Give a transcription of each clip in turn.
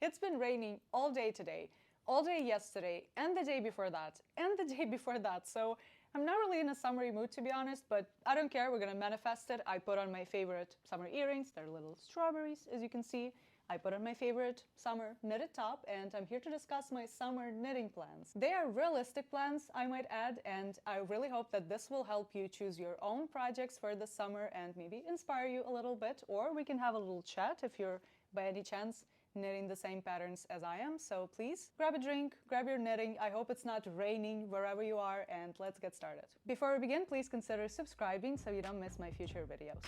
It's been raining all day today, all day yesterday, and the day before that, and the day before that. So I'm not really in a summery mood, to be honest, but I don't care. We're gonna manifest it. I put on my favorite summer earrings. They're little strawberries, as you can see. I put on my favorite summer knitted top, and I'm here to discuss my summer knitting plans. They are realistic plans, I might add, and I really hope that this will help you choose your own projects for the summer and maybe inspire you a little bit, or we can have a little chat if you're by any chance knitting the same patterns as I am. So please grab a drink, grab your knitting. I hope it's not raining wherever you are, and let's get started. Before we begin, please consider subscribing so you don't miss my future videos.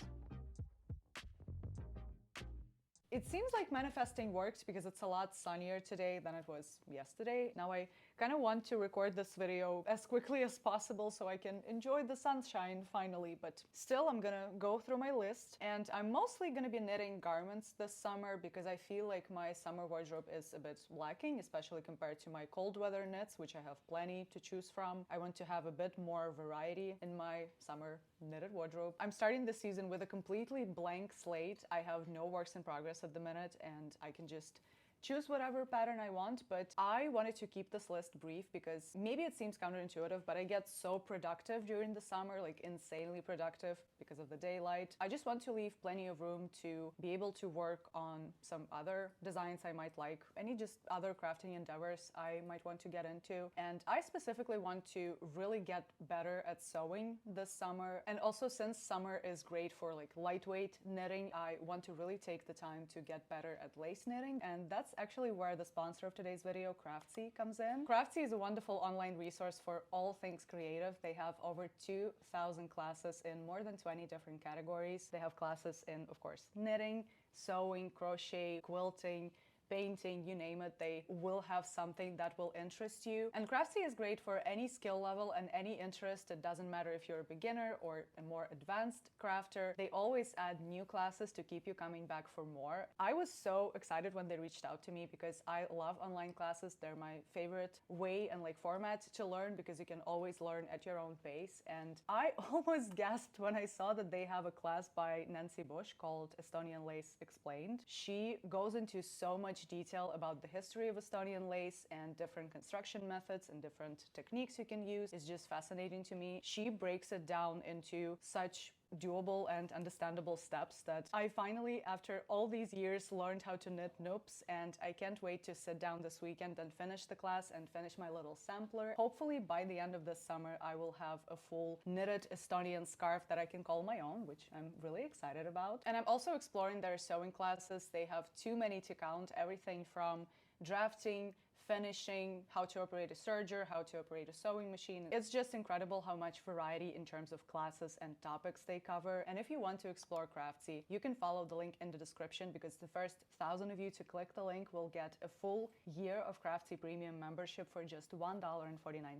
It seems like manifesting worked because it's a lot sunnier today than it was yesterday. Now I kind of want to record this video as quickly as possible so I can enjoy the sunshine finally, but still I'm gonna go through my list, and I'm mostly gonna be knitting garments this summer because I feel like my summer wardrobe is a bit lacking, especially compared to my cold weather knits, which I have plenty to choose from. I want to have a bit more variety in my summer knitted wardrobe. I'm starting the season with a completely blank slate. I have no works in progress at the minute, and I can just choose whatever pattern I want, but I wanted to keep this list brief because maybe it seems counterintuitive, but I get so productive during the summer, like insanely productive because of the daylight. I just want to leave plenty of room to be able to work on some other designs I might like, any just other crafting endeavors I might want to get into. And I specifically want to really get better at sewing this summer. And also, since summer is great for like lightweight knitting, I want to really take the time to get better at lace knitting, and that's actually where the sponsor of today's video, Craftsy, comes in. Craftsy is a wonderful online resource for all things creative. They have over 2,000 classes in more than 20 different categories. They have classes in, of course, knitting, sewing, crochet, quilting, painting, you name it, they will have something that will interest you. And Craftsy is great for any skill level and any interest. It doesn't matter if you're a beginner or a more advanced crafter. They always add new classes to keep you coming back for more. I was so excited when they reached out to me because I love online classes. They're my favorite way and like format to learn because you can always learn at your own pace. And I almost gasped when I saw that they have a class by Nancy Bush called Estonian Lace Explained. She goes into so much detail about the history of Estonian lace and different construction methods and different techniques you can use. It's just fascinating to me. She breaks it down into such doable and understandable steps that I finally, after all these years, learned how to knit noops, and I can't wait to sit down this weekend and finish the class and finish my little sampler. Hopefully by the end of this summer I will have a full knitted Estonian scarf that I can call my own, which I'm really excited about. And I'm also exploring their sewing classes. They have too many to count, everything from drafting, finishing, how to operate a serger, how to operate a sewing machine. It's just incredible how much variety in terms of classes and topics they cover. And if you want to explore Craftsy, you can follow the link in the description because the first 1,000 of you to click the link will get a full year of Craftsy premium membership for just $1.49.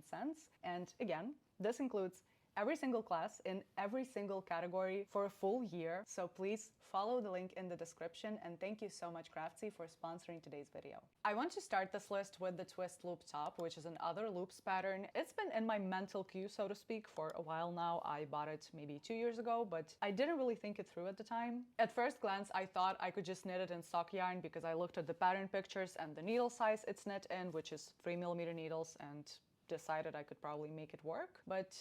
And again, this includes every single class in every single category for a full year. So please follow the link in the description, and thank you so much Craftsy for sponsoring today's video. I want to start this list with the twist loop top, which is another loops pattern. It's been in my mental queue, so to speak, for a while now. I bought it maybe 2 years ago, but I didn't really think it through at the time. At first glance, I thought I could just knit it in sock yarn because I looked at the pattern pictures and the needle size it's knit in, which is 3mm needles, and decided I could probably make it work. But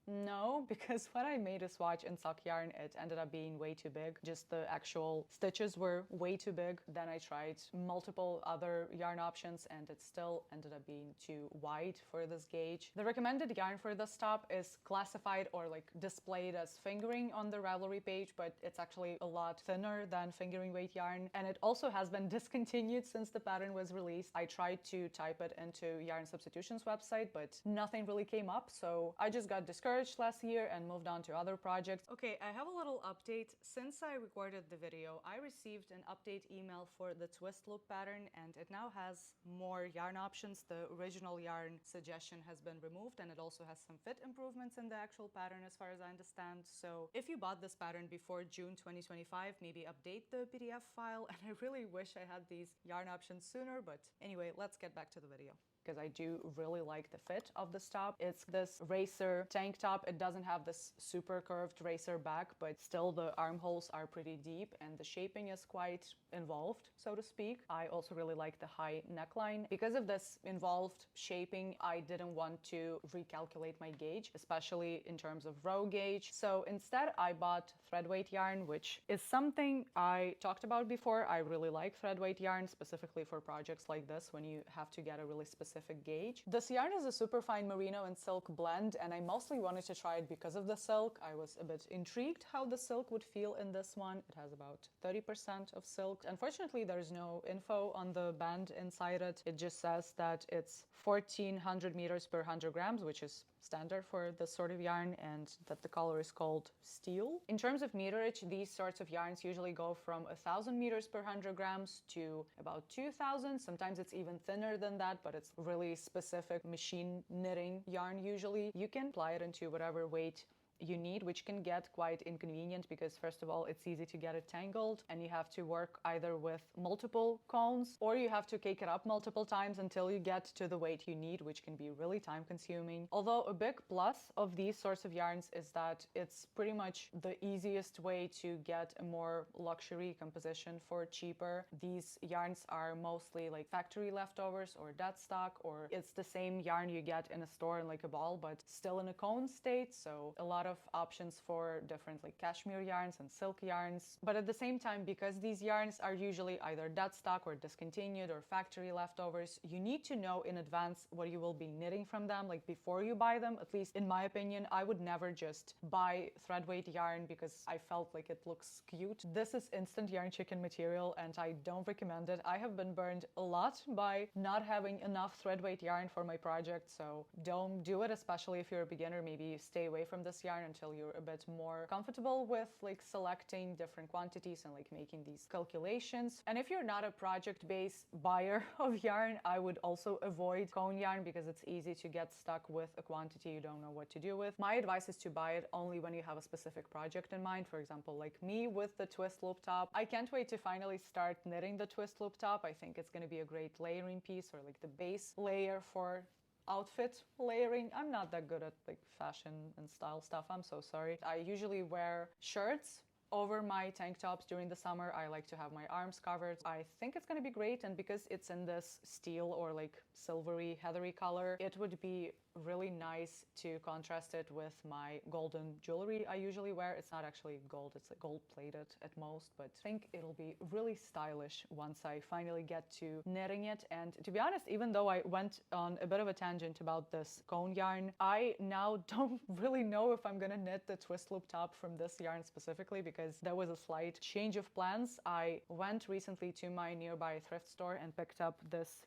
no, because when I made a swatch in sock yarn, it ended up being way too big. Just the actual stitches were way too big. Then I tried multiple other yarn options and it still ended up being too wide for this gauge. The recommended yarn for this top is classified or like displayed as fingering on the Ravelry page, but it's actually a lot thinner than fingering weight yarn. And it also has been discontinued since the pattern was released. I tried to type it into Yarn Substitutions website, but nothing really came up. So I just got discouraged last year and moved on to other projects. Okay, I have a little update. Since I recorded the video, I received an update email for the twist loop pattern, and it now has more yarn options. The original yarn suggestion has been removed, and it also has some fit improvements in the actual pattern as far as I understand. So if you bought this pattern before June 2025, maybe update the PDF file. And I really wish I had these yarn options sooner, but anyway, let's get back to the video, because I do really like the fit of this top. It's this racer tank top. It doesn't have this super curved racer back, but still the armholes are pretty deep and the shaping is quite involved, so to speak. I also really like the high neckline. Because of this involved shaping, I didn't want to recalculate my gauge, especially in terms of row gauge. So instead I bought thread weight yarn, which is something I talked about before. I really like thread weight yarn, specifically for projects like this when you have to get a really specific gauge. This yarn is a super fine merino and silk blend, and I mostly wanted to try it because of the silk. I was a bit intrigued how the silk would feel in this one. It has about 30% of silk. Unfortunately, there's no info on the band inside it. It just says that it's 1400 meters per 100 grams, which is standard for this sort of yarn, and that the color is called steel. In terms of meterage, these sorts of yarns usually go from 1000 meters per 100 grams to about 2000. Sometimes it's even thinner than that, but it's really specific machine knitting yarn usually. You can apply it into whatever weight you need, which can get quite inconvenient because first of all, it's easy to get it tangled and you have to work either with multiple cones or you have to cake it up multiple times until you get to the weight you need, which can be really time consuming. Although a big plus of these sorts of yarns is that it's pretty much the easiest way to get a more luxury composition for cheaper. These yarns are mostly like factory leftovers or dead stock, or it's the same yarn you get in a store in like a ball but still in a cone state, so a lot of options for different like cashmere yarns and silk yarns. But at the same time, because these yarns are usually either dead stock or discontinued or factory leftovers, you need to know in advance what you will be knitting from them, like before you buy them. At least in my opinion, I would never just buy thread weight yarn because I felt like it looks cute. This is instant yarn chicken material and I don't recommend it. I have been burned a lot by not having enough thread weight yarn for my project, so don't do it, especially if you're a beginner. Maybe stay away from this yarn until you're a bit more comfortable with like selecting different quantities and like making these calculations. And if you're not a project-based buyer of yarn, I would also avoid cone yarn because it's easy to get stuck with a quantity you don't know what to do with. My advice is to buy it only when you have a specific project in mind. For example, like me with the twist loop top. I can't wait to finally start knitting the twist loop top. I think it's going to be a great layering piece, or like the base layer for outfit layering. I'm not that good at like fashion and style stuff, I'm so sorry. I usually wear shirts over my tank tops during the summer. I like to have my arms covered. I think it's gonna be great, and because it's in this steel or like silvery heathery color, it would be really nice to contrast it with my golden jewelry I usually wear. It's not actually gold, it's like gold plated at most, but I think it'll be really stylish once I finally get to knitting it. And to be honest, even though I went on a bit of a tangent about this cone yarn, I now don't really know if I'm gonna knit the twist loop top from this yarn specifically, because there was a slight change of plans. I went recently to my nearby thrift store and picked up this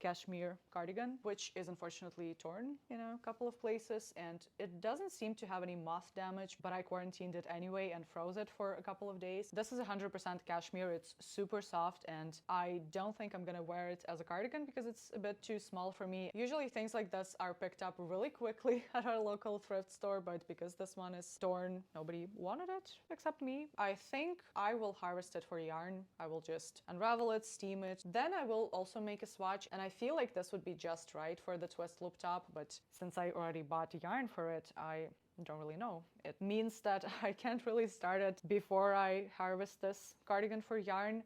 cashmere cardigan, which is unfortunately torn in a couple of places, and it doesn't seem to have any moth damage, but I quarantined it anyway and froze it for a couple of days. This is 100% cashmere. It's super soft, and I don't think I'm gonna wear it as a cardigan because it's a bit too small for me. Usually things like this are picked up really quickly at our local thrift store, but because this one is torn, nobody wanted it except me. I think I will harvest it for yarn. I will just unravel it, steam it, then I will also make a swatch, and I feel like this would be just right for the twist loop top, but since I already bought yarn for it, I don't really know. It means that I can't really start it before I harvest this cardigan for yarn,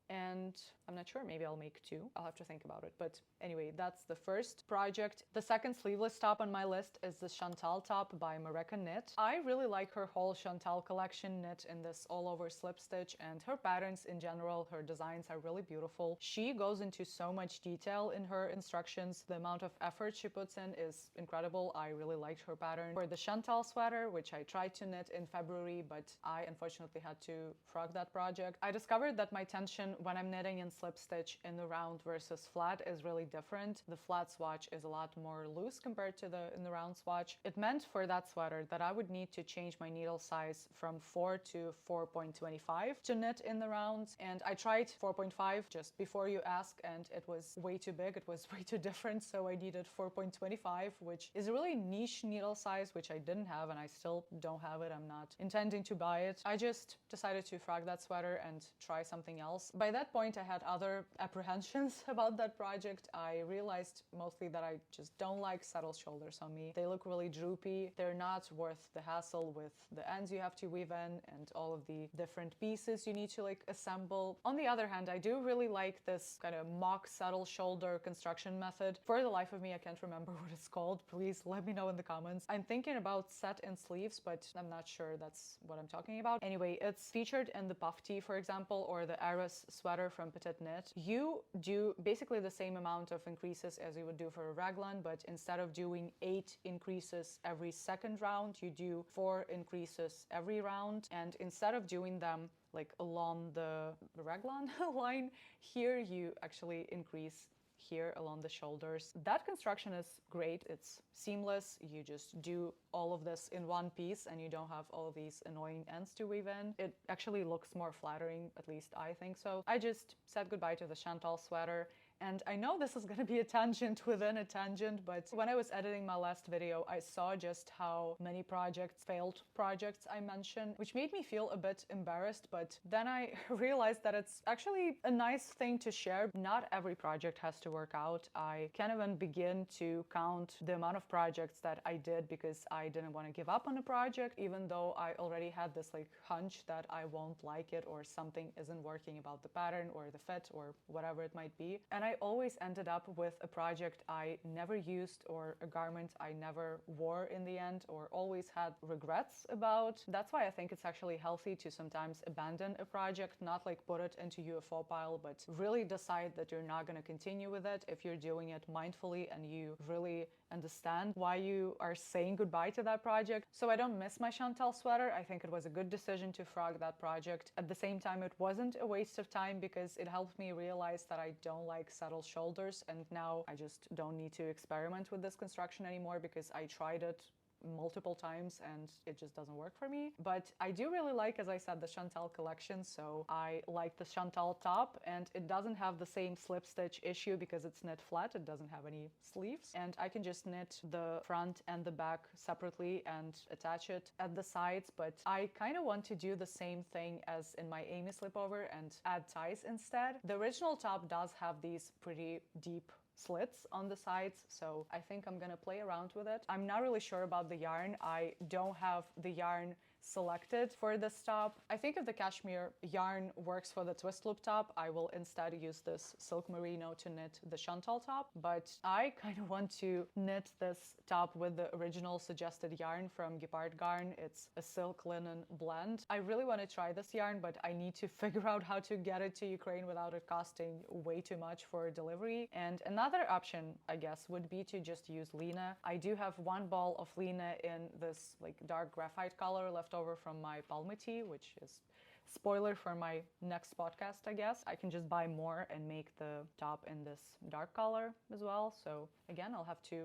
and I'm not sure, maybe I'll make two. I'll have to think about it. But anyway, that's the first project. The second sleeveless top on my list is the Chantal top by Moreca Knit. I really like her whole Chantal collection knit in this all over slip stitch, and her patterns in general, her designs are really beautiful. She goes into so much detail in her instructions. The amount of effort she puts in is incredible. I really liked her pattern. For the Chantal sweater, which I tried to knit in February, but I unfortunately had to frog that project, I discovered that my tension when I'm knitting in slip stitch in the round versus flat is really different. The flat swatch is a lot more loose compared to the in the round swatch. It meant for that sweater that I would need to change my needle size from 4 to 4.25 to knit in the rounds, and I tried 4.5 just before you ask, and it was way too big, it was way too different, so I needed 4.25, which is a really niche needle size, which I didn't have, and I still don't have it. I'm not intending to buy it. I just decided to frog that sweater and try something else. By By that point, I had other apprehensions about that project. I realized mostly that I just don't like saddle shoulders on me. They look really droopy. They're not worth the hassle with the ends you have to weave in and all of the different pieces you need to like assemble. On the other hand, I do really like this kind of mock saddle shoulder construction method. For the life of me, I can't remember what it's called. Please let me know in the comments. I'm thinking about set in sleeves, but I'm not sure that's what I'm talking about. Anyway, it's featured in the puff tee, for example, or the Aris sweater from Petiteknit. You do basically the same amount of increases as you would do for a raglan, but instead of doing 8 increases every second round, you do 4 increases every round. And instead of doing them like along the raglan line, here you actually increase here along the shoulders. That construction is great. It's seamless. You just do all of this in one piece and you don't have all of these annoying ends to weave in. It actually looks more flattering, at least I think so. I just said goodbye to the Chantal sweater. And I know this is going to be a tangent within a tangent, but when I was editing my last video, I saw just how many failed projects I mentioned, which made me feel a bit embarrassed. But then I realized that it's actually a nice thing to share. Not every project has to work out. I can't even begin to count the amount of projects that I did because I didn't want to give up on a project, even though I already had this like hunch that I won't like it or something isn't working about the pattern or the fit or whatever it might be. And I always ended up with a project I never used or a garment I never wore in the end or always had regrets about. That's why I think it's actually healthy to sometimes abandon a project, not like put it into UFO pile, but really decide that you're not going to continue with it if you're doing it mindfully and you really understand why you are saying goodbye to that project. So I don't miss my Chantal sweater. I think it was a good decision to frog that project. At the same time, it wasn't a waste of time because it helped me realize that I don't like saddle shoulders, and now I just don't need to experiment with this construction anymore because I tried it multiple times and it just doesn't work for me. But I do really like, as I said, the Chantal collection. So I like the Chantal top, and it doesn't have the same slip stitch issue because it's knit flat. It doesn't have any sleeves, and I can just knit the front and the back separately and attach it at the sides. But I kind of want to do the same thing as in my Amy slipover and add ties instead. The original top does have these pretty deep slits on the sides, so I think I'm gonna play around with it. I'm not really sure about the yarn. I don't have the yarn selected for this top. I think if the cashmere yarn works for the twist loop top, I will instead use this silk merino to knit the Chantal top, but I kind of want to knit this top with the original suggested yarn from Gepard Garn. It's a silk linen blend. I really want to try this yarn, but I need to figure out how to get it to Ukraine without it costing way too much for delivery. And another option, I guess, would be to just use Lene. I do have one ball of Lene in this like dark graphite color left over from my Palma tea, which is spoiler for my next podcast, I guess. I can just buy more and make the top in this dark color as well. So again, I'll have to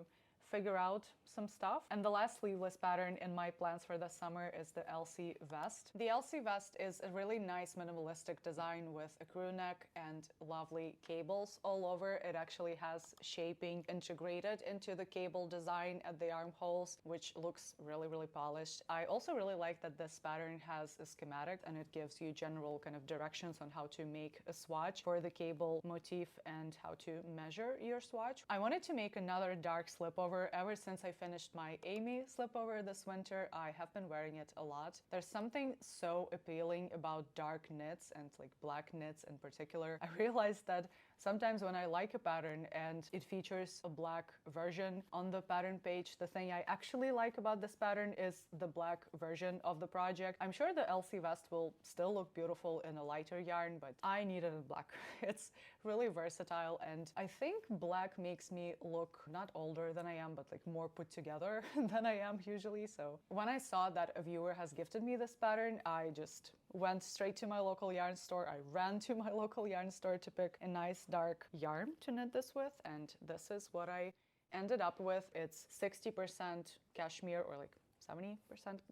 figure out some stuff. And the last sleeveless pattern in my plans for the summer is the Elsi Vest. The Elsi Vest is a really nice minimalistic design with a crew neck and lovely cables all over. It actually has shaping integrated into the cable design at the armholes, which looks really, really polished. I also really like that this pattern has a schematic and it gives you general kind of directions on how to make a swatch for the cable motif and how to measure your swatch. I wanted to make another dark slipover. Ever since I finished my Amy slipover this winter, I have been wearing it a lot. There's something so appealing about dark knits and like black knits in particular. I realized that sometimes when I like a pattern and it features a black version on the pattern page, the thing I actually like about this pattern is the black version of the project. I'm sure the Elsi Vest will still look beautiful in a lighter yarn, but I need it in black. It's really versatile, and I think black makes me look not older than I am, but like more put together than I am usually. So when I saw that a viewer has gifted me this pattern, I just went straight to my local yarn store. I ran to my local yarn store to pick a nice dark yarn to knit this with, and this is what I ended up with. It's 60% cashmere, or like 70%,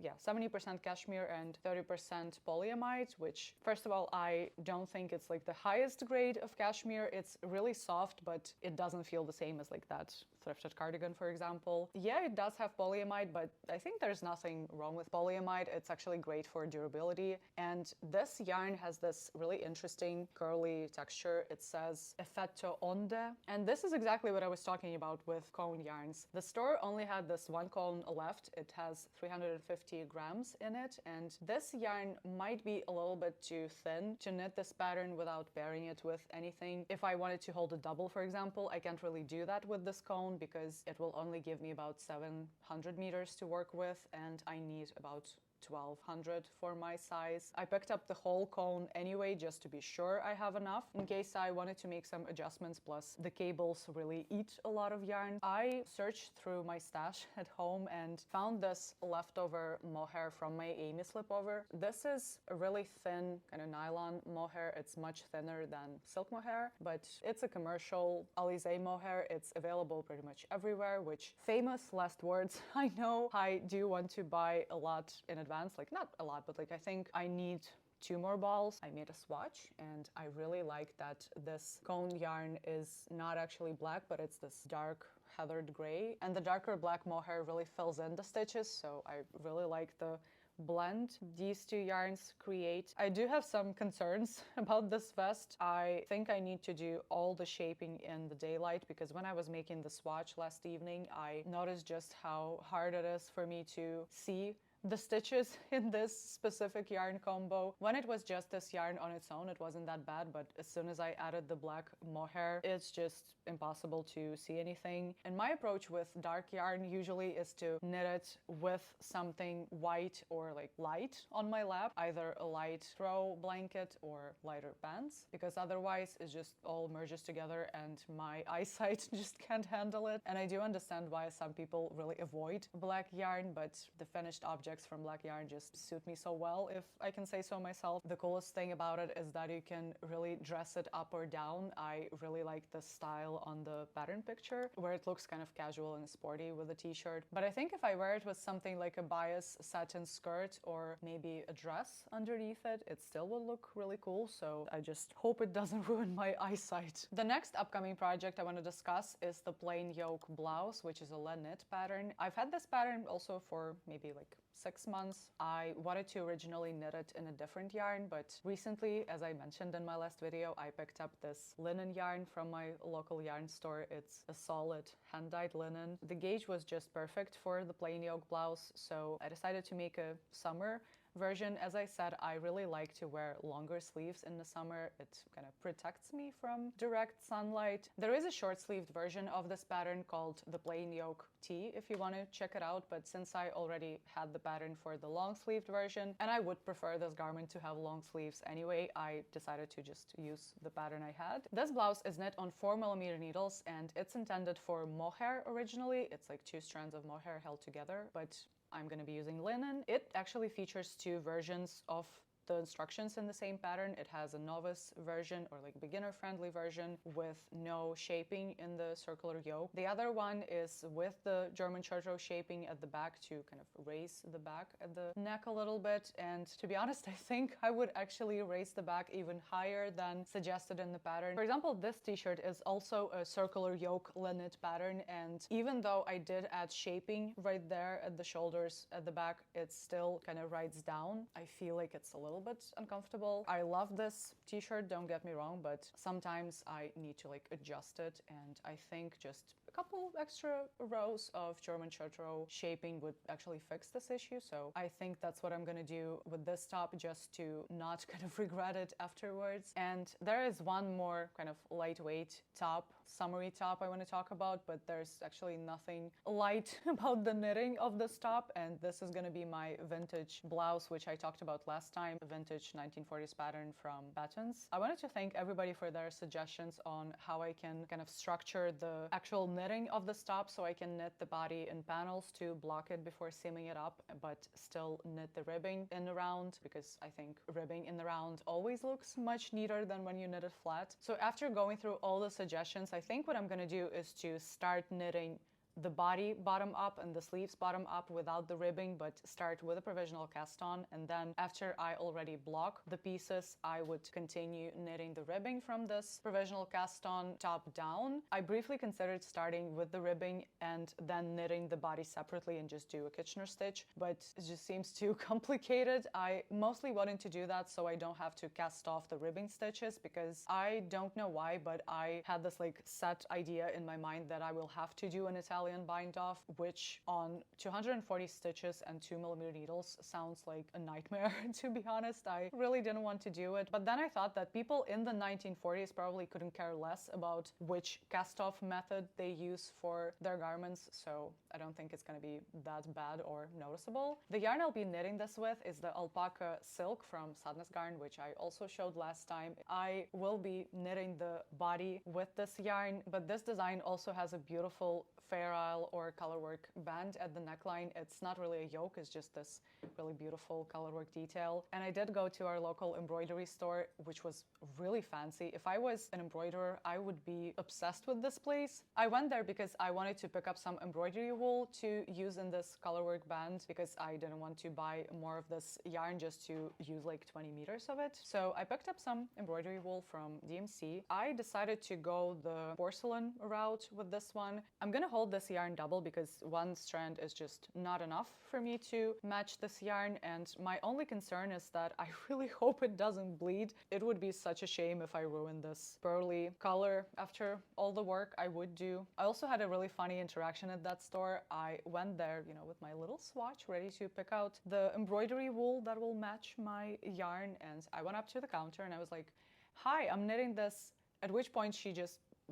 yeah, 70% cashmere and 30% polyamide, which first of all, I don't think it's like the highest grade of cashmere. It's really soft, but it doesn't feel the same as like that thrifted cardigan, for example. Yeah, it does have polyamide, but I think there's nothing wrong with polyamide. It's actually great for durability. And this yarn has this really interesting curly texture. It says effetto onde. And this is exactly what I was talking about with cone yarns. The store only had this one cone left. It has 350 grams in it. And this yarn might be a little bit too thin to knit this pattern without pairing it with anything. If I wanted to hold a double, for example, I can't really do that with this cone because it will only give me about 700 meters to work with, and I need about 1200 for my size. I picked up the whole cone anyway just to be sure I have enough in case I wanted to make some adjustments, plus the cables really eat a lot of yarn. I searched through my stash at home and found this leftover mohair from my Amy slipover. This is a really thin kind of nylon mohair. It's much thinner than silk mohair, but it's a commercial Alize mohair. It's available pretty much everywhere, which famous last words. I know I do want to buy a lot in advance. Like not a lot, but like I think I need 2 more balls. I made a swatch and I really like that this cone yarn is not actually black, but it's this dark heathered gray, and the darker black mohair really fills in the stitches, so I really like the blend these two yarns create. I do have some concerns about this vest. I think I need to do all the shaping in the daylight, because when I was making the swatch last evening, I noticed just how hard it is for me to see the stitches in this specific yarn combo. When it was just this yarn on its own, it wasn't that bad, but as soon as I added the black mohair, it's just impossible to see anything. And my approach with dark yarn usually is to knit it with something white or like light on my lap, either a light throw blanket or lighter pants, because otherwise it just all merges together and my eyesight just can't handle it. And I do understand why some people really avoid black yarn, but the finished object from black yarn just suit me so well, if I can say so myself. The coolest thing about it is that you can really dress it up or down. I really like the style on the pattern picture, where it looks kind of casual and sporty with a t-shirt. But I think if I wear it with something like a bias satin skirt or maybe a dress underneath it, it still will look really cool. So I just hope it doesn't ruin my eyesight. The next upcoming project I want to discuss is the plain yoke blouse, which is a Lene knit pattern. I've had this pattern also for maybe like 6 months. I wanted to originally knit it in a different yarn, but recently, as I mentioned in my last video, I picked up this linen yarn from my local yarn store. It's a solid hand-dyed linen. The gauge was just perfect for the plain yoke blouse, so I decided to make a summer version. As I said, I really like to wear longer sleeves in the summer. It kind of protects me from direct sunlight. There is a short-sleeved version of this pattern called the plain yoke tee if you want to check it out, but since I already had the pattern for the long-sleeved version, and I would prefer this garment to have long sleeves anyway, I decided to just use the pattern I had. This blouse is knit on 4mm needles, and it's intended for mohair originally. It's like 2 strands of mohair held together, but I'm going to be using linen. It actually features 2 versions of the instructions in the same pattern. It has a novice version, or like beginner friendly version, with no shaping in the circular yoke. The other one is with the German church shaping at the back to kind of raise the back at the neck a little bit. And to be honest, I think I would actually raise the back even higher than suggested in the pattern. For example, this t-shirt is also a circular yoke linen pattern, and even though I did add shaping right there at the shoulders at the back, it still kind of rides down. I feel like it's a little bit uncomfortable. I love this t-shirt, don't get me wrong, but sometimes I need to like adjust it, and I think just a couple extra rows of German church shaping would actually fix this issue. So I think that's what I'm gonna do with this top, just to not kind of regret it afterwards. And there is one more kind of lightweight top, summery top I want to talk about, but there's actually nothing light about the knitting of this top, and this is going to be my vintage blouse, which I talked about last time, a vintage 1940s pattern from Patons. I wanted to thank everybody for their suggestions on how I can kind of structure the actual knitting of this top, so I can knit the body in panels to block it before seaming it up, but still knit the ribbing in the round, because I think ribbing in the round always looks much neater than when you knit it flat. So after going through all the suggestions, I think what I'm going to do is to start knitting the body bottom up and the sleeves bottom up without the ribbing, but start with a provisional cast on, and then after I already block the pieces, I would continue knitting the ribbing from this provisional cast on top down. I briefly considered starting with the ribbing and then knitting the body separately and just do a Kitchener stitch, but it just seems too complicated. I mostly wanted to do that so I don't have to cast off the ribbing stitches, because I don't know why, but I had this like set idea in my mind that I will have to do an Italian bind off, which on 240 stitches and 2mm needles sounds like a nightmare. To be honest, I really didn't want to do it, but then I thought that people in the 1940s probably couldn't care less about which cast off method they use for their garments, so I don't think it's going to be that bad or noticeable. The yarn I'll be knitting this with is the alpaca silk from Sandnes Garn, which I also showed last time. I will be knitting the body with this yarn, but this design also has a beautiful Fair Isle or colorwork band at the neckline. It's not really a yoke, it's just this really beautiful colorwork detail. And I did go to our local embroidery store, which was really fancy. If I was an embroiderer, I would be obsessed with this place. I went there because I wanted to pick up some embroidery wool to use in this colorwork band, because I didn't want to buy more of this yarn just to use like 20 meters of it. So I picked up some embroidery wool from DMC. I decided to go the porcelain route with this one. I'm gonna hold this yarn double because one strand is just not enough for me to match this yarn, and my only concern is that I really hope it doesn't bleed. It would be such a shame if I ruined this pearly color after all the work I would do. I also had a really funny interaction at that store. I went there, you know, with my little swatch ready to pick out the embroidery wool that will match my yarn, and I went up to the counter and I was like, "Hi, I'm knitting this," at which point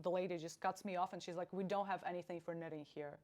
the lady just cuts me off and she's like, "We don't have anything for knitting here."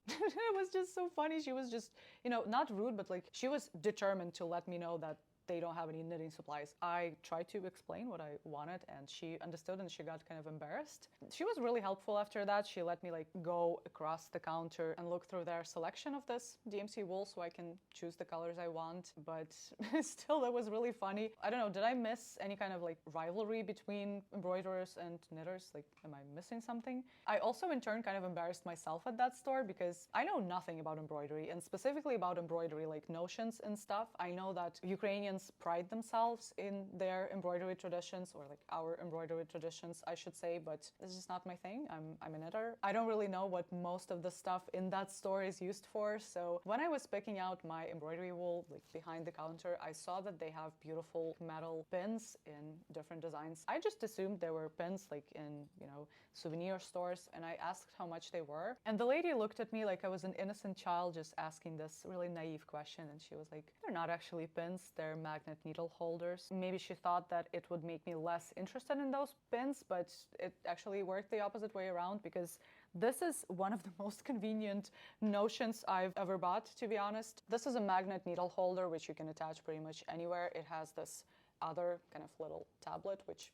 It was just so funny. She was just, you know, not rude, but like she was determined to let me know that they don't have any knitting supplies. I tried to explain what I wanted and she understood, and she got kind of embarrassed. She was really helpful after that. She let me like go across the counter and look through their selection of this DMC wool so I can choose the colors I want, but still that was really funny. I don't know, did I miss any kind of like rivalry between embroiderers and knitters? Like, am I missing something? I also in turn kind of embarrassed myself at that store because I know nothing about embroidery, and specifically about embroidery like notions and stuff. I know that Ukrainians pride themselves in their embroidery traditions, or like our embroidery traditions, I should say, but it's just not my thing. I'm a knitter. I don't really know what most of the stuff in that store is used for. So when I was picking out my embroidery wool, like behind the counter, I saw that they have beautiful metal pins in different designs. I just assumed there were pins like in, you know, souvenir stores, and I asked how much they were. And the lady looked at me like I was an innocent child just asking this really naive question, and she was like, "They're not actually pins, they're magnet needle holders." Maybe she thought that it would make me less interested in those pins, but it actually worked the opposite way around, because this is one of the most convenient notions I've ever bought, to be honest. This is a magnet needle holder, which you can attach pretty much anywhere. It has this other kind of little tablet, which,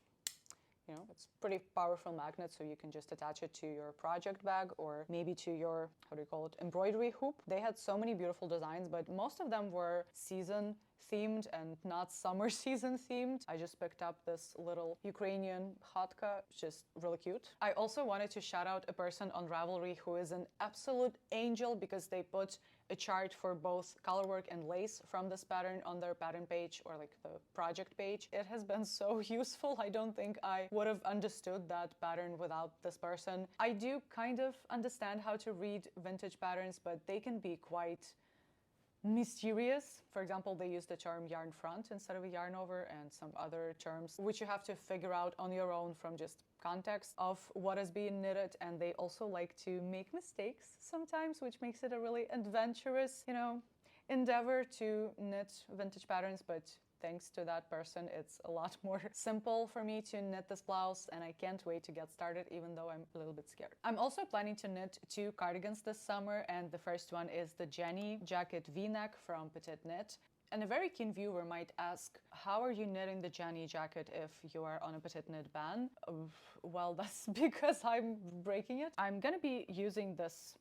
you know, it's pretty powerful magnet, so you can just attach it to your project bag or maybe to your, how do you call it, embroidery hoop. They had so many beautiful designs, but most of them were season themed and not summer season themed. I just picked up this little Ukrainian khatka, just really cute. I also wanted to shout out a person on Ravelry who is an absolute angel, because they put a chart for both colorwork and lace from this pattern on their pattern page, or like the project page. It has been so useful. I don't think I would have understood that pattern without this person. I do kind of understand how to read vintage patterns, but they can be quite mysterious. For example, they use the term yarn front instead of a yarn over, and some other terms which you have to figure out on your own from just context of what is being knitted. And they also like to make mistakes sometimes, which makes it a really adventurous, you know, endeavor to knit vintage patterns. But thanks to that person, it's a lot more simple for me to knit this blouse, and I can't wait to get started, even though I'm a little bit scared. I'm also planning to knit 2 cardigans this summer, and the first one is the Jenny jacket V-neck from Petiteknit. And a very keen viewer might ask, how are you knitting the Jenny jacket if you are on a Petiteknit ban? Well, that's because I'm breaking it. I'm gonna be using this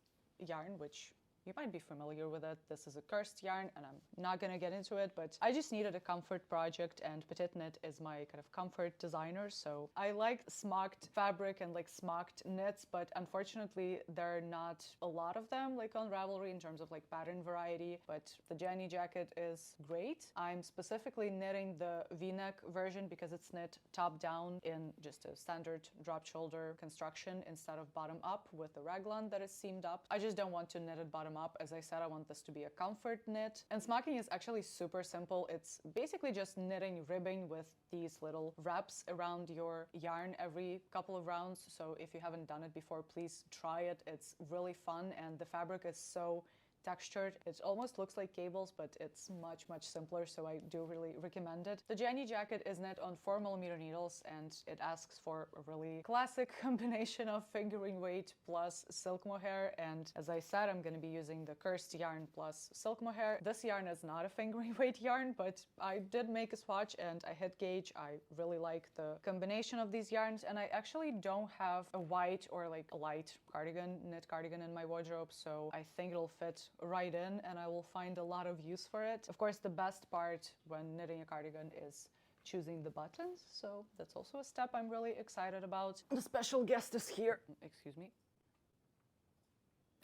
yarn, which You might be familiar with it. This is a cursed yarn, and I'm not gonna get into it, but I just needed a comfort project, and Petiteknit is my kind of comfort designer, so I like smocked fabric and like smocked knits, but unfortunately there are not a lot of them like on Ravelry in terms of like pattern variety, but the Jenny jacket is great. I'm specifically knitting the V-neck version because it's knit top down in just a standard drop shoulder construction instead of bottom up with the raglan that is seamed up. I just don't want to knit it bottom up. As I said, I want this to be a comfort knit. And smocking is actually super simple. It's basically just knitting ribbing with these little wraps around your yarn every couple of rounds. So if you haven't done it before, please try it. It's really fun, and the fabric is so textured. It almost looks like cables, but it's much simpler, so I do really recommend it. The Jenny jacket is knit on 4mm needles, and it asks for a really classic combination of fingering weight plus silk mohair, and as I said, I'm going to be using the cursed yarn plus silk mohair. This yarn is not a fingering weight yarn, but I did make a swatch and I hit gauge. I really like the combination of these yarns, and I actually don't have a white or like a light cardigan, knit cardigan in my wardrobe, so I think it'll fit right in and I will find a lot of use for it. Of course, the best part when knitting a cardigan is choosing the buttons, so that's also a step I'm really excited about. The special guest is here. Excuse me.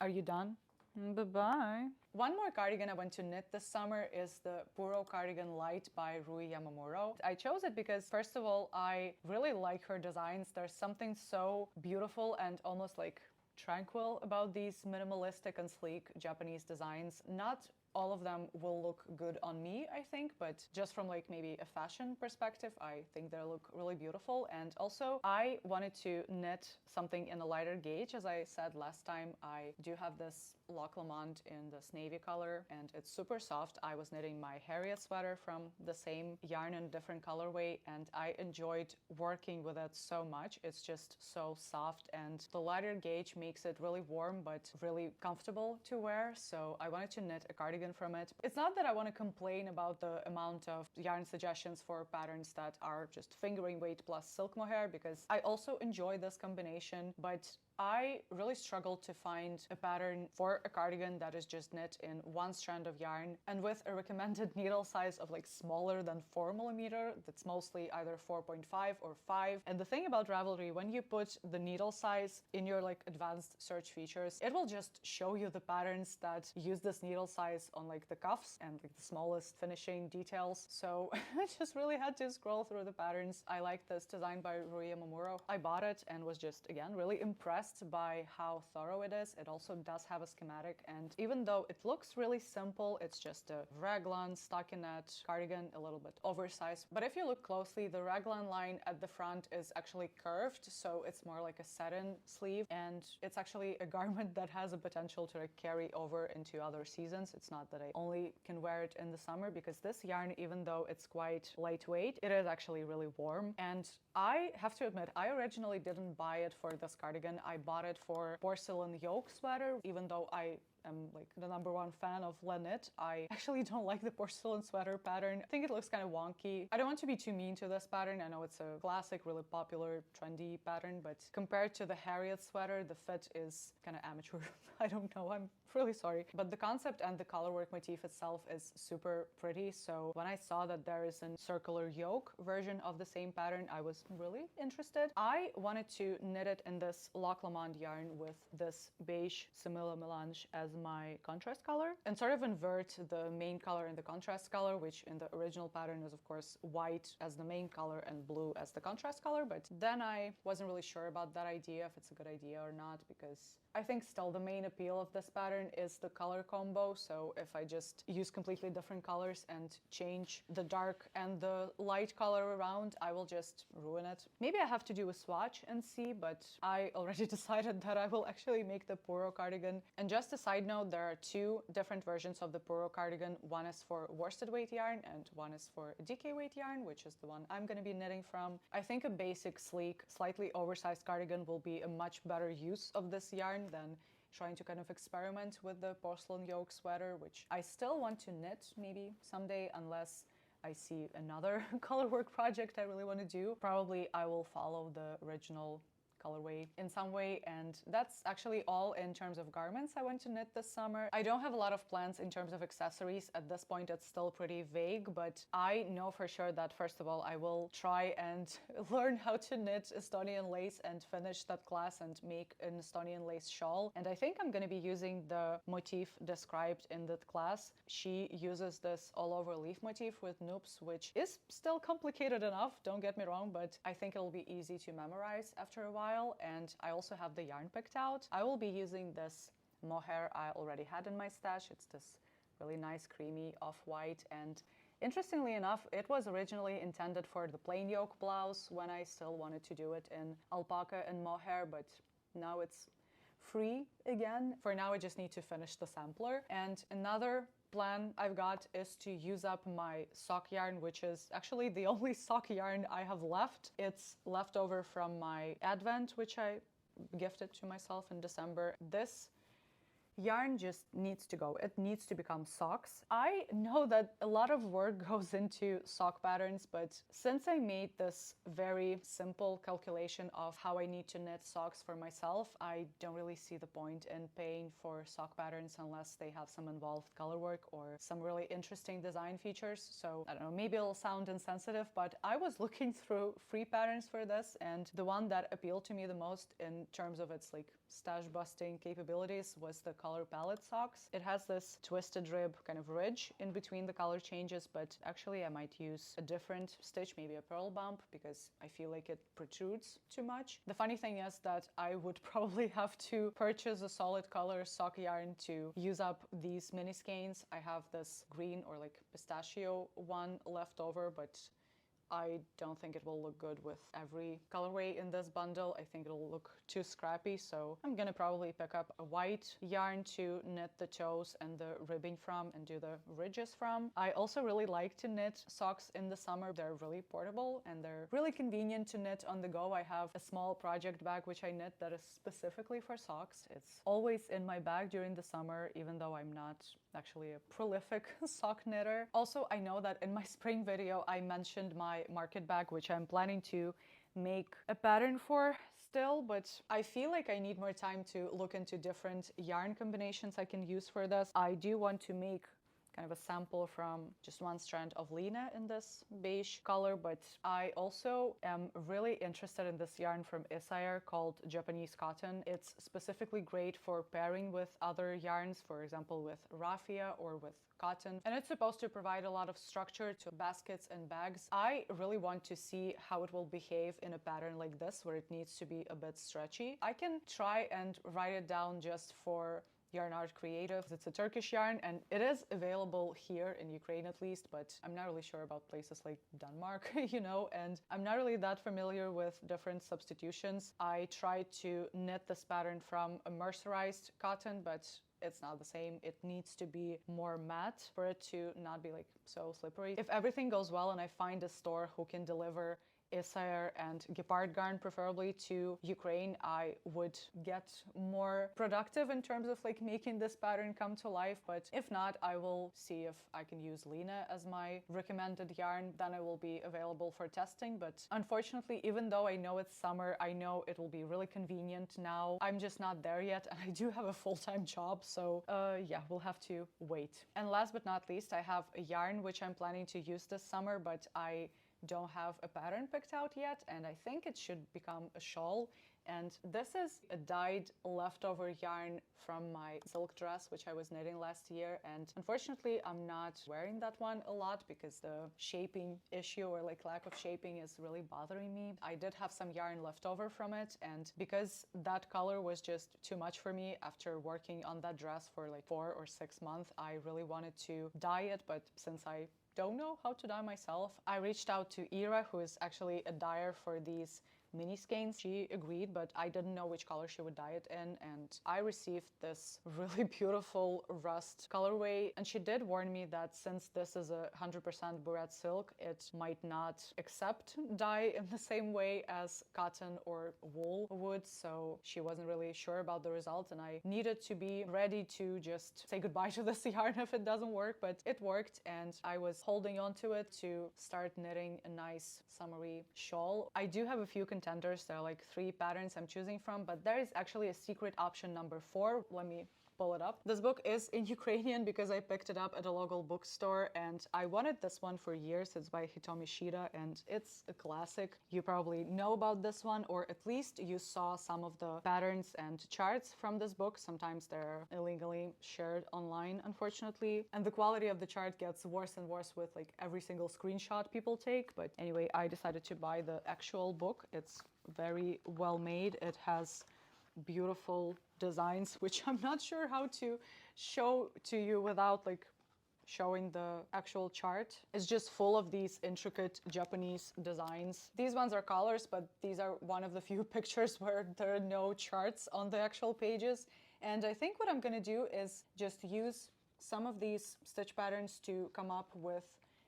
Are you done? Bye-bye. One more cardigan I want to knit this summer is the Puro Cardigan Light by Yamamuro. I chose it because, first of all, I really like her designs. There's something so beautiful and almost like tranquil about these minimalistic and sleek Japanese designs. Not all of them will look good on me, I think, but just from like maybe a fashion perspective, I think they look really beautiful. And also I wanted to knit something in a lighter gauge. As I said last time, I do have this Loch Lomond in this navy color and it's super soft. I was knitting my Harriet sweater from the same yarn in a different colorway and I enjoyed working with it so much. It's just so soft, and the lighter gauge makes it really warm but really comfortable to wear. So I wanted to knit a cardigan from it. It's not that I want to complain about the amount of yarn suggestions for patterns that are just fingering weight plus silk mohair, because I also enjoy this combination, but I really struggled to find a pattern for a cardigan that is just knit in one strand of yarn and with a recommended needle size of like smaller than 4mm. That's mostly either 4.5 or 5. And the thing about Ravelry, when you put the needle size in your like advanced search features, it will just show you the patterns that use this needle size on like the cuffs and like the smallest finishing details. So I just really had to scroll through the patterns. I like this design by Yamamuro. I bought it and was just, again, really impressed by how thorough it is. It also does have a schematic, and even though it looks really simple, it's just a raglan stockinette cardigan, a little bit oversized. But if you look closely, the raglan line at the front is actually curved, so it's more like a satin sleeve, and it's actually a garment that has a potential to like carry over into other seasons. It's not that I only can wear it in the summer, because this yarn, even though it's quite lightweight, it is actually really warm. And I have to admit, I originally didn't buy it for this cardigan. I bought it for porcelain yoke sweater, even though I am like the #1 fan of Lene. I actually don't like the porcelain sweater pattern. I think it looks kind of wonky. I don't want to be too mean to this pattern. I know it's a classic, really popular, trendy pattern, but compared to the Harriet sweater, the fit is kind of amateur. I don't know, I'm really sorry. But the concept and the colorwork motif itself is super pretty. So when I saw that there is a circular yoke version of the same pattern, I was really interested. I wanted to knit it in this Loch Lomond yarn with this beige Semilla Melange as my contrast color, and sort of invert the main color and the contrast color, which in the original pattern is of course white as the main color and blue as the contrast color. But then I wasn't really sure about that idea, if it's a good idea or not, because I think still the main appeal of this pattern is the color combo. So if I just use completely different colors and change the dark and the light color around, I will just ruin it. Maybe I have to do a swatch and see, but I already decided that I will actually make the Puro cardigan. And just a side note, there are two different versions of the Puro cardigan. One is for worsted weight yarn and one is for DK weight yarn, which is the one I'm going to be knitting from. I think a basic, sleek, slightly oversized cardigan will be a much better use of this yarn than trying to kind of experiment with the porcelain yoke sweater, which I still want to knit maybe someday, unless I see another colorwork project I really want to do. Probably I will follow the original colorway in some way. And that's actually all in terms of garments I want to knit this summer. I don't have a lot of plans in terms of accessories. At this point, it's still pretty vague, but I know for sure that first of all, I will try and learn how to knit Estonian lace and finish that class and make an Estonian lace shawl. And I think I'm going to be using the motif described in that class. She uses this all over leaf motif with noops, which is still complicated enough, don't get me wrong, but I think it'll be easy to memorize after a while. And I also have the yarn picked out. I will be using this mohair I already had in my stash. It's this really nice creamy off-white, and interestingly enough, it was originally intended for the plain yoke blouse when I still wanted to do it in alpaca and mohair, but now it's free again. For now, I just need to finish the sampler. And another plan I've got is to use up my sock yarn, which is actually the only sock yarn I have left. It's leftover from my advent, which I gifted to myself in December. This yarn just needs to go. It needs to become socks. I know that a lot of work goes into sock patterns, but since I made this very simple calculation of how I need to knit socks for myself, I don't really see the point in paying for sock patterns unless they have some involved color work or some really interesting design features. So I don't know, maybe it'll sound insensitive, but I was looking through free patterns for this, and the one that appealed to me the most in terms of its like stash busting capabilities was the color palette socks. It has this twisted rib kind of ridge in between the color changes, but actually I might use a different stitch, maybe a pearl bump, because I feel like it protrudes too much. The funny thing is that I would probably have to purchase a solid color sock yarn to use up these mini skeins. I have this green or like pistachio one left over, but I don't think it will look good with every colorway in this bundle. I think it'll look too scrappy, so I'm gonna probably pick up a white yarn to knit the toes and the ribbing from and do the ridges from. I also really like to knit socks in the summer. They're really portable and they're really convenient to knit on the go. I have a small project bag which I knit that is specifically for socks. It's always in my bag during the summer, even though I'm not actually a prolific sock knitter. Also, I know that in my spring video I mentioned my market bag, which I'm planning to make a pattern for still, but I feel like I need more time to look into different yarn combinations I can use for this. I do want to make kind of a sample from just one strand of Lene in this beige color, but I also am really interested in this yarn from Isair called Japanese cotton. It's specifically great for pairing with other yarns, for example with raffia or with cotton, and it's supposed to provide a lot of structure to baskets and bags. I really want to see how it will behave in a pattern like this where it needs to be a bit stretchy. I can try and write it down just for Yarn Art Creative. It's a Turkish yarn and it is available here in Ukraine at least, but I'm not really sure about places like Denmark, you know, and I'm not really that familiar with different substitutions. I tried to knit this pattern from a mercerized cotton, but it's not the same. It needs to be more matte for it to not be like so slippery. If everything goes well and I find a store who can deliver Isair and Gepard garn preferably to Ukraine, I would get more productive in terms of like making this pattern come to life. But if not, I will see if I can use Lene as my recommended yarn. Then it will be available for testing. But unfortunately, even though I know it's summer, I know it will be really convenient now. I'm just not there yet, and I do have a full-time job, so yeah, we'll have to wait. And last but not least, I have a yarn which I'm planning to use this summer, but I don't have a pattern picked out yet, and I think it should become a shawl. And this is a dyed leftover yarn from my silk dress, which I was knitting last year. And unfortunately, I'm not wearing that one a lot because the shaping issue or like lack of shaping is really bothering me. I did have some yarn left over from it, and because that color was just too much for me after working on that dress for like 4 or 6 months, I really wanted to dye it. But since I don't know how to dye myself, I reached out to Ira, who is actually a dyer for these mini skeins. She agreed, but I didn't know which color she would dye it in, and I received this really beautiful rust colorway. And she did warn me that since this is a 100% Moorats silk, it might not accept dye in the same way as cotton or wool would, so she wasn't really sure about the result, and I needed to be ready to just say goodbye to this yarn if it doesn't work. But it worked, and I was holding on to it to start knitting a nice summery shawl. I do have a few contenders. There are like 3 patterns I'm choosing from, but there is actually a secret option number 4. Let me pull it up. This book is in Ukrainian because I picked it up at a local bookstore, and I wanted this one for years. It's by Hitomi Shida, and it's a classic. You probably know about this one, or at least you saw some of the patterns and charts from this book. Sometimes they're illegally shared online, unfortunately, and the quality of the chart gets worse and worse with like every single screenshot people take. But anyway, I decided to buy the actual book. It's very well made. It has beautiful designs, which I'm not sure how to show to you without like showing the actual chart. It's just full of these intricate Japanese designs. These ones are colors, but these are one of the few pictures where there are no charts on the actual pages. And I think what I'm gonna do is just use some of these stitch patterns to come up with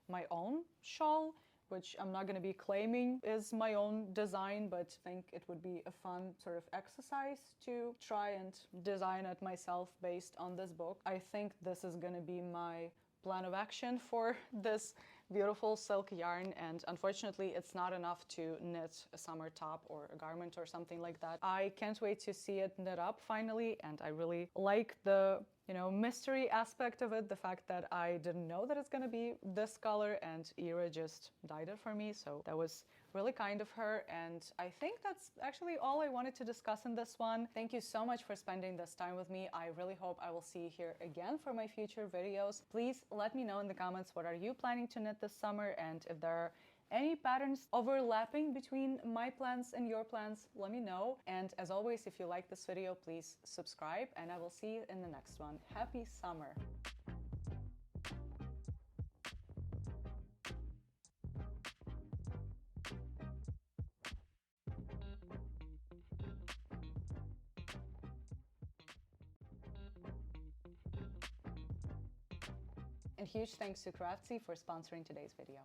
my own shawl, which I'm not going to be claiming is my own design, but I think it would be a fun sort of exercise to try and design it myself based on this book. I think this is going to be my plan of action for this beautiful silk yarn, and unfortunately it's not enough to knit a summer top or a garment or something like that. I can't wait to see it knit up finally, and I really like the mystery aspect of it, the fact that I didn't know that it's gonna be this color, and Ira just dyed it for me, so that was really kind of her. And I think that's actually all I wanted to discuss in this one. Thank you so much for spending this time with me. I really hope I will see you here again for my future videos. Please let me know in the comments, what are you planning to knit this summer, and if there are any patterns overlapping between my plans and your plans, let me know. And as always, if you like this video, please subscribe, and I will see you in the next one. Happy summer! And huge thanks to Craftsy for sponsoring today's video.